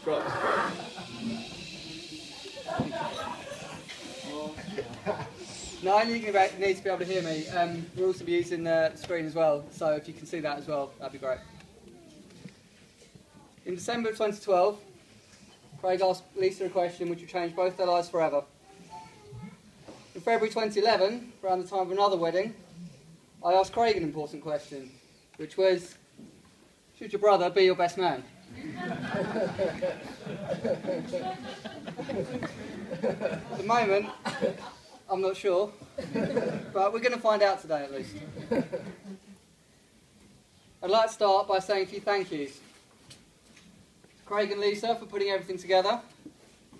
Right. Not only you need to be able to hear me, we'll also be using the screen as well, so if you can see that as well, that'd be great. In December of 2012, Craig asked Lisa a question which would change both their lives forever. In February 2011, around the time of another wedding, I asked Craig an important question, which was, should your brother be your best man? At the moment, I'm not sure, but we're going to find out today at least. I'd like to start by saying a few thank yous. Craig and Lisa for putting everything together.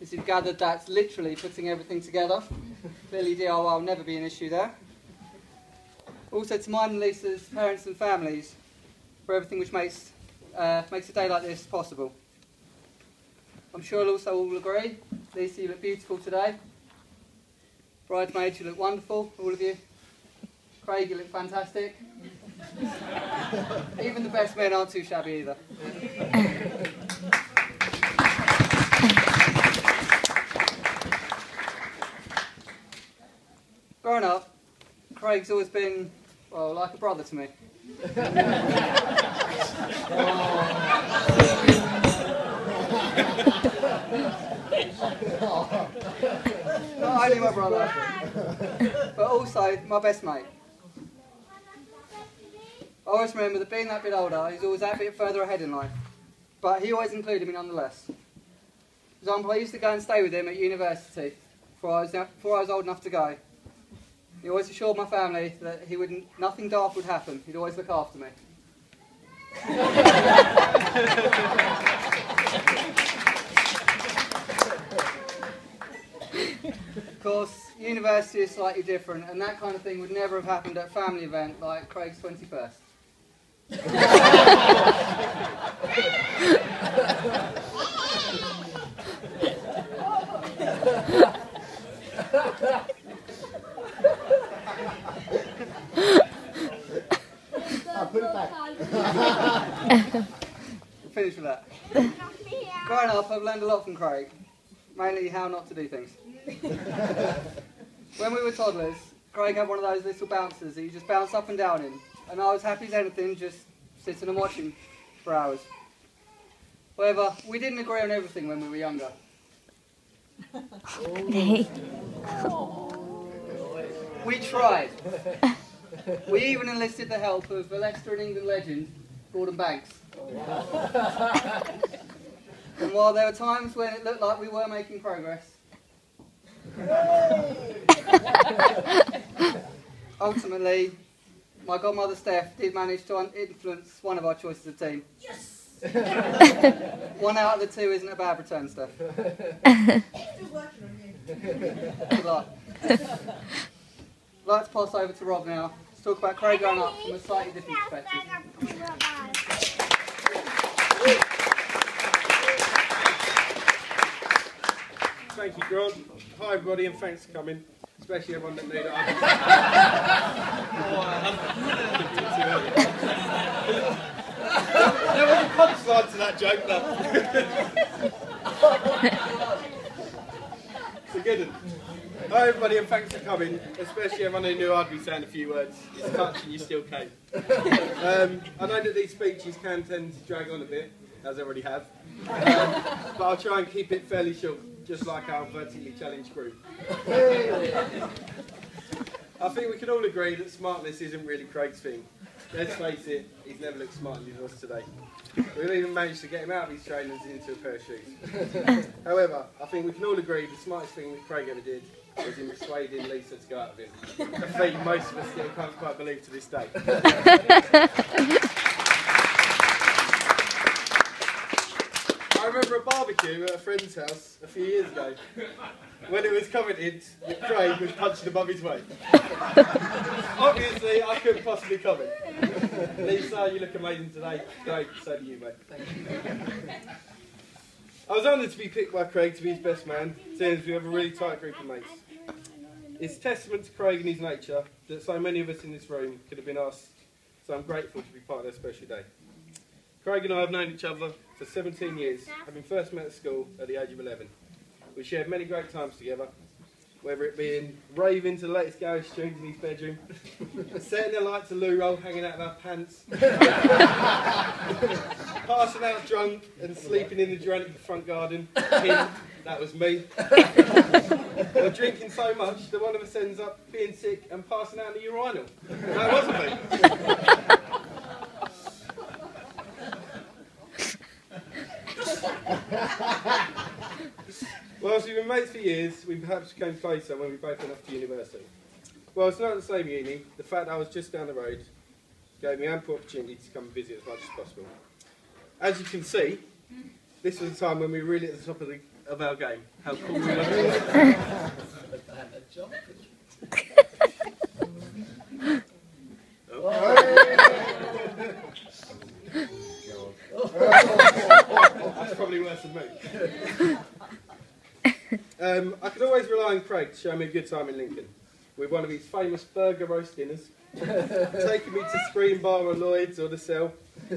As you've gathered, that's literally putting everything together. Clearly DIY will never be an issue there. Also to mine and Lisa's parents and families for everything which makes a day like this possible. I'm sure you'll also all agree. Lisa, you look beautiful today. Bridesmaids, you look wonderful, all of you. Craig, you look fantastic. Even the best men aren't too shabby either. Growing up, Craig's always been, well, like a brother to me. Not only my brother, but also my best mate. I always remember that being that bit older, he's always that bit further ahead in life. But he always included me nonetheless. For example, I used to go and stay with him at university before I was old enough to go. He always assured my family that nothing dark would happen. He'd always look after me. Of course, university is slightly different, and that kind of thing would never have happened at a family event like Craig's 21st. Put it back. We'll finish with that. Growing up, I've learned a lot from Craig, mainly how not to do things. When we were toddlers, Craig had one of those little bouncers that you just bounce up and down in, and I was happy as anything, just sitting and watching for hours. However, we didn't agree on everything when we were younger. We tried. We even enlisted the help of a Leicester and England legend, Gordon Banks. And while there were times when it looked like we were making progress, ultimately, my godmother Steph did manage to influence one of our choices of team. Yes! 1 out of the 2 isn't a bad return, Steph. Good luck. I'd like to pass over to Rob now to talk about Craig growing up from a slightly different perspective. Thank you, Grant. Hi, everybody, and thanks for coming, especially everyone that knew that There was a punchline to that joke, though. It's a good one. Hi, everybody, and thanks for coming, especially everyone who knew I'd be saying a few words. It's touching, you still came. I know that these speeches can tend to drag on a bit, as I already have, but I'll try and keep it fairly short, just like our vertically challenged group. I think we can all agree that smartness isn't really Craig's thing. Let's face it, he's never looked smarter than he was today. We've even managed to get him out of his trainers into a pair of shoes. However, I think we can all agree the smartest thing that Craig ever did was in persuading Lisa to go out with him. A feat most of us still can't quite believe to this day. I remember a barbecue at a friend's house a few years ago when it was commented that Craig was punching above his weight. Obviously, I couldn't possibly comment. Lisa, you look amazing today. Great, so do you, mate. Thank you. I was honoured to be picked by Craig to be his best man, seeing as we have a really tight group of mates. It's a testament to Craig and his nature that so many of us in this room could have been asked, so I'm grateful to be part of their special day. Craig and I have known each other for 17 years, having first met at school at the age of 11. We shared many great times together, whether it be in raving to the latest garage tunes in his bedroom, setting the light to loo roll hanging out of our pants, passing out drunk and sleeping in the Duranti front garden. Him, that was me. Or drinking so much that one of us ends up being sick and passing out in the urinal. That wasn't me. Whilst we've been mates for years, we perhaps became closer when we both went off to university. Well, it's not at the same uni. The fact that I was just down the road gave me ample opportunity to come and visit as much as possible. As you can see, this was a time when we were really at the top of our game. How cool we were. That's probably worse than me. I could always rely on Craig to show me a good time in Lincoln, with one of his famous burger roast dinners, taking me to Screen Bar or Lloyd's or the Cell,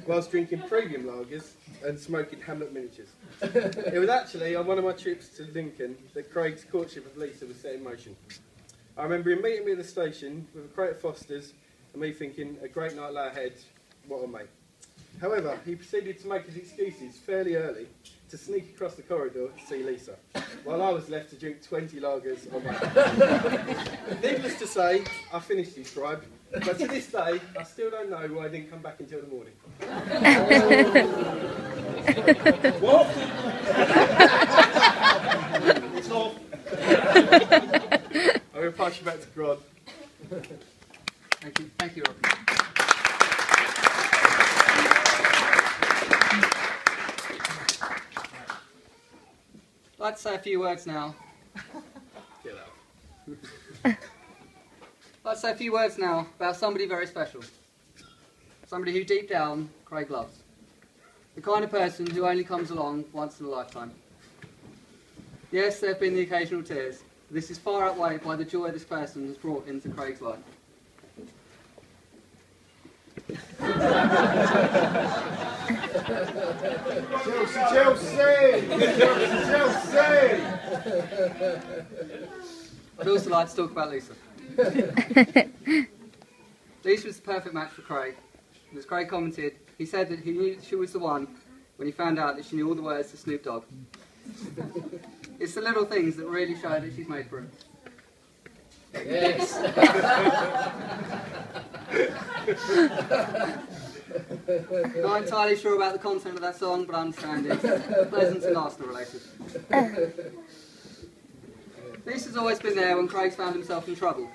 whilst drinking premium lagers and smoking Hamlet miniatures. It was actually on one of my trips to Lincoln that Craig's courtship of Lisa was set in motion. I remember him meeting me at the station with a crate of Fosters and me thinking, a great night lay ahead, what a mate. However, he proceeded to make his excuses fairly early to sneak across the corridor to see Lisa, while I was left to drink 20 lagers on my own. Needless to say, I finished his bribe, but to this day, I still don't know why I didn't come back until the morning. What? It's off. I'm going to pass you back to Grod. Thank you, Rob. I'd like to say a few words now. Get out. I'd like to say a few words now about somebody very special. Somebody who deep down Craig loves. The kind of person who only comes along once in a lifetime. Yes, there have been the occasional tears, but this is far outweighed by the joy this person has brought into Craig's life. Chelsea! I'd also like to talk about Lisa. Lisa was the perfect match for Craig. And as Craig commented, he said that he knew she was the one when he found out that she knew all the words to Snoop Dogg. It's the little things that really show that she's made for him. Yes! Not entirely sure about the content of that song, but I understand it's Pleasant and Arsenal related. Lisa's always been there when Craig's found himself in trouble.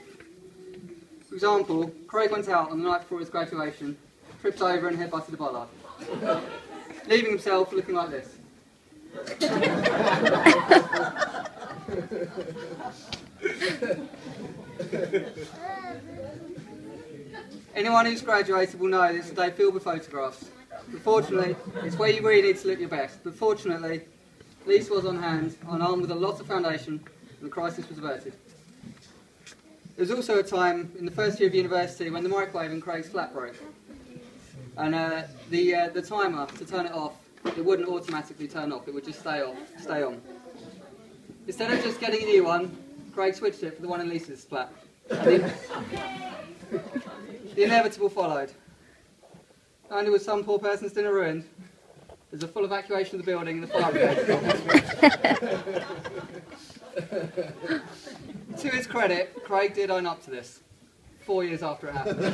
For example, Craig went out on the night before his graduation, tripped over and headbutted a bollard, leaving himself looking like this. Anyone who's graduated will know this is a day filled with photographs. But fortunately, it's where you really need to look your best. But fortunately, Lisa was on hand, armed with a lot of foundation, and the crisis was averted. There was also a time in the first year of university when the microwave in Craig's flat broke. And the timer, to turn it off, it wouldn't automatically turn off, it would just stay on. Instead of just getting a new one, Craig switched it for the one in Lisa's flat. The inevitable followed. Not only was some poor person's dinner ruined, there's a full evacuation of the building and the fire brigade. To his credit, Craig did own up to this, 4 years after it happened.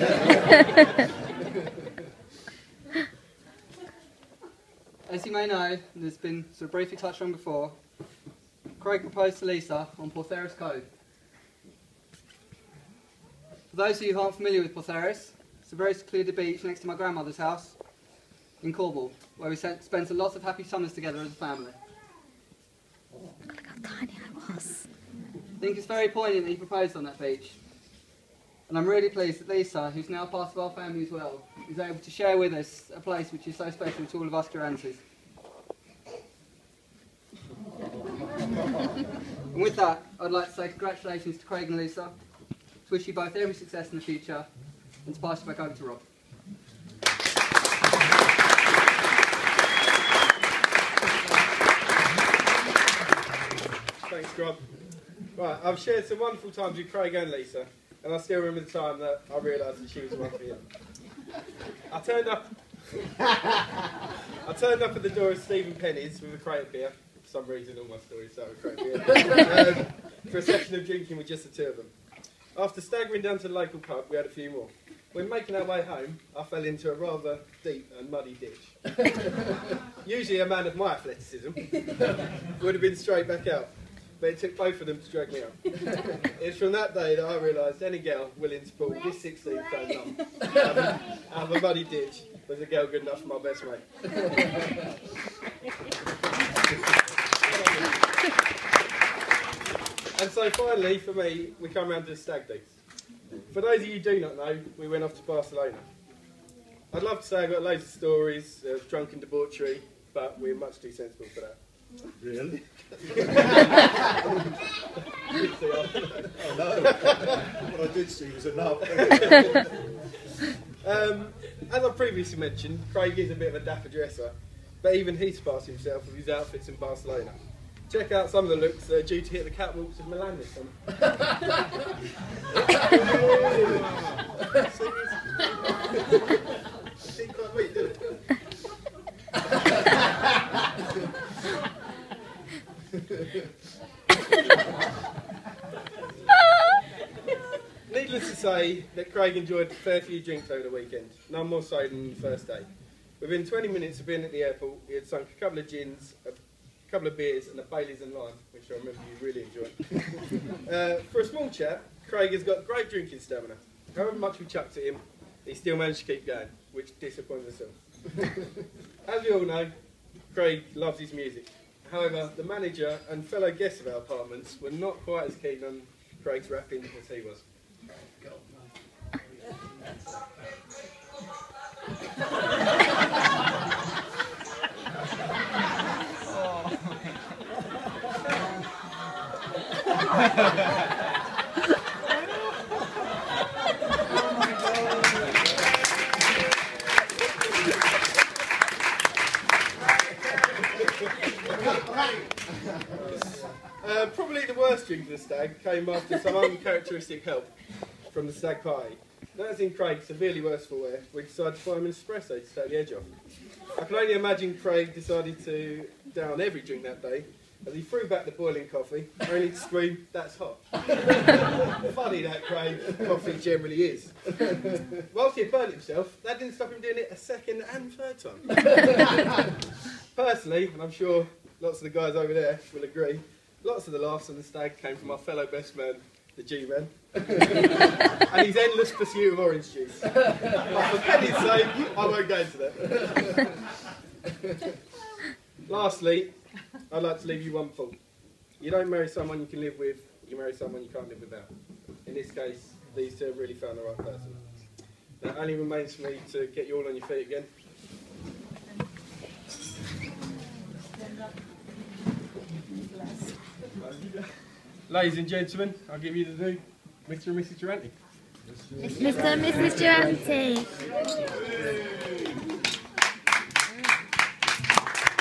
As you may know, and there's been sort of briefly touched on before, Craig proposed to Lisa on Portheris Cove. For those of you who aren't familiar with Portheris, it's a very secluded beach next to my grandmother's house in Cornwall, where we spent a lot of happy summers together as a family. Look how tiny I was. I think it's very poignant that he proposed on that beach. And I'm really pleased that Lisa, who's now part of our family as well, is able to share with us a place which is so special to all of us Durantis. And with that, I'd like to say congratulations to Craig and Lisa, to wish you both every success in the future, and to pass you back over to Rob. subscribe. Right, I've shared some wonderful times with Craig and Lisa, and I still remember the time that I realised that she was the one for him. I turned up at the door of Stephen Penny's with a crate of beer. For some reason, all my stories start with a crate of beer. For a session of drinking with just the two of them. After staggering down to the local pub, we had a few more. When making our way home, I fell into a rather deep and muddy ditch. Usually a man of my athleticism would have been straight back out, but it took both of them to drag me out. It's from that day that I realised any girl willing to pull this 16-stone lump out of a muddy ditch was a girl good enough for my best mate. And so finally, for me, we come round to the stag do's. For those of you who do not know, we went off to Barcelona. I'd love to say I've got loads of stories of drunken debauchery, but we're much too sensible for that. Really? Oh no. What I did see was enough. As I previously mentioned, Craig is a bit of a dapper dresser, but even he surpassed himself with his outfits in Barcelona. Check out some of the looks that are due to hit the catwalks of Milan this summer. Didn't quite wait, did it? Needless to say that Craig enjoyed a fair few drinks over the weekend, none more so than the first day. Within 20 minutes of being at the airport, he had sunk a couple of gins, a couple of beers and a Baileys and lime, which I remember you really enjoyed. For a small chap, Craig has got great drinking stamina. However much we chucked at him, he still managed to keep going, which disappointed us all. As we all know, Craig loves his music. However, the manager and fellow guests of our apartments were not quite as keen on Craig's rapping as he was. Probably the worst drink of the stag came after some uncharacteristic help from the stag party. That's in Craig severely worse for wear. We decided to buy him an espresso to take the edge off. I can only imagine Craig decided to down every drink that day as he threw back the boiling coffee, only to scream, "That's hot." Funny that, Craig. Coffee generally is. Whilst he had burnt himself, that didn't stop him doing it a second and third time. Personally, and I'm sure lots of the guys over there will agree, lots of the laughs on the stag came from our fellow best man, the G-Man, and his endless pursuit of orange juice. But for penny's sake, I won't go into that. Lastly, I'd like to leave you one thought. You don't marry someone you can live with, you marry someone you can't live without. In this case, these two have really found the right person. Now, it only remains for me to get you all on your feet again. Ladies and gentlemen, I'll give you the new Mr. and Mrs. Duranti. Mr. and Mrs. Duranti.